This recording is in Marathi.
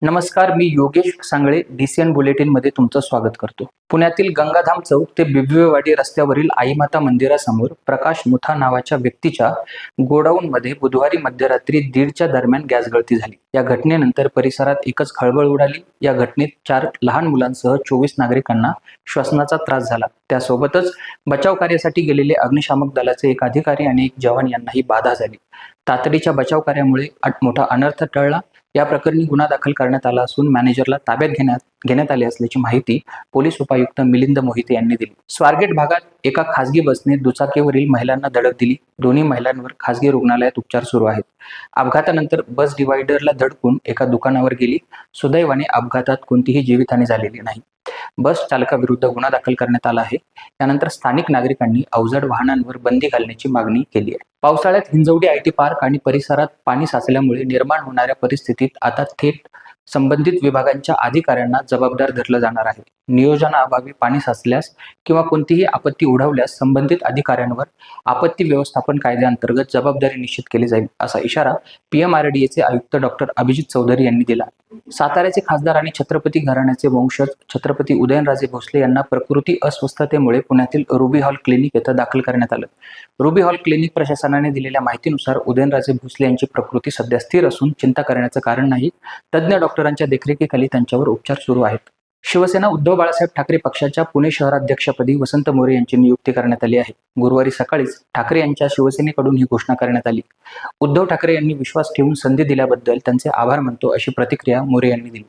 नमस्कार, मी योगेश सांगळे डीसीएन बुलेटिन मध्ये तुमचं स्वागत करतो. पुण्यातील गंगाधाम चौक ते बिबवेवाडी रस्त्यावरील आईमाता मंदिरासमोर प्रकाश मुथा नावाच्या व्यक्तीच्या गोडाऊनमध्ये बुधवारी मध्यरात्री 1:30च्या दरम्यान गॅस गळती झाली. या घटनेनंतर परिसरात एकच खळबळ उडाली. या घटनेत 4 लहान मुलांसह 24 नागरिकांना श्वसनाचा त्रास झाला. त्यासोबतच बचाव कार्यासाठी गेलेले अग्निशामक दलाचे एक अधिकारी आणि एक जवान यांनाही बाधा झाली. तातडीच्या बचाव कार्यामुळे मोठा अनर्थ टळला. या प्रकरणी गुन्हा दाखल करण्यात आला असून मॅनेजरला ताब्यात घेण्यात आले असल्याची माहिती पोलीस उपायुक्त मिलिंद मोहिते यांनी दिली. स्वारगेट भागात एका खासगी बसने दुचाकीवरील महिलांना धडक दिली. दोन्ही महिलांवर खासगी रुग्णालयात उपचार सुरू आहेत. अपघातानंतर बस डिवायडरला धडकून एका दुकानावर गेली. सुदैवाने अपघातात कोणतीही जीवितहानी झालेली नाही. बस चालकाविरुद्ध गुन्हा दाखल करण्यात आला आहे. त्यानंतर स्थानिक नागरिकांनी अवजड वाहनांवर बंदी घालण्याची मागणी केली आहे. पावसाळ्यात हिंजवडी आयटी पार्क आणि परिसरात पाणी साचल्यामुळे निर्माण होणाऱ्या परिस्थितीत आता थेट संबंधित विभागांच्या अधिकाऱ्यांना जबाबदार धरलं जाणार आहे. नियोजनाअभावी पाणी साचल्यास किंवा कोणतीही आपत्ती ओढवल्यास संबंधित अधिकाऱ्यांवर आपत्ती व्यवस्थापन कायद्याअंतर्गत जबाबदारी निश्चित केली जाईल, असा इशारा पीएमआरडीएचे आयुक्त डॉक्टर अभिजित चौधरी यांनी दिला. साताऱ्याचे खासदार आणि छत्रपती घराण्याचे वंशज छत्रपती उदयनराजे भोसले यांना प्रकृती अस्वस्थतेमुळे पुण्यातील रुबी हॉल क्लिनिक येथे दाखल करण्यात आलं. रुबी हॉल क्लिनिक प्रशासनाने दिलेल्या माहितीनुसार उदयनराजे भोसले यांची प्रकृती सध्या स्थिर असून चिंता करण्याचं कारण नाही. तज्ज्ञ डॉक्टरांच्या देखरेखीखाली त्यांच्यावर उपचार सुरू आहेत. शिवसेना उद्धव बाळासाहेब ठाकरे पक्षाच्या पुणे शहराध्यक्षपदी वसंत मोरे यांची नियुक्ती करण्यात आली आहे. गुरुवारी सकाळीच ठाकरे यांच्या शिवसेनेकडून ही घोषणा करण्यात आली. उद्धव ठाकरे यांनी विश्वास ठेवून संधी दिल्याबद्दल त्यांचे आभार मानतो, अशी प्रतिक्रिया मोरे यांनी दिली.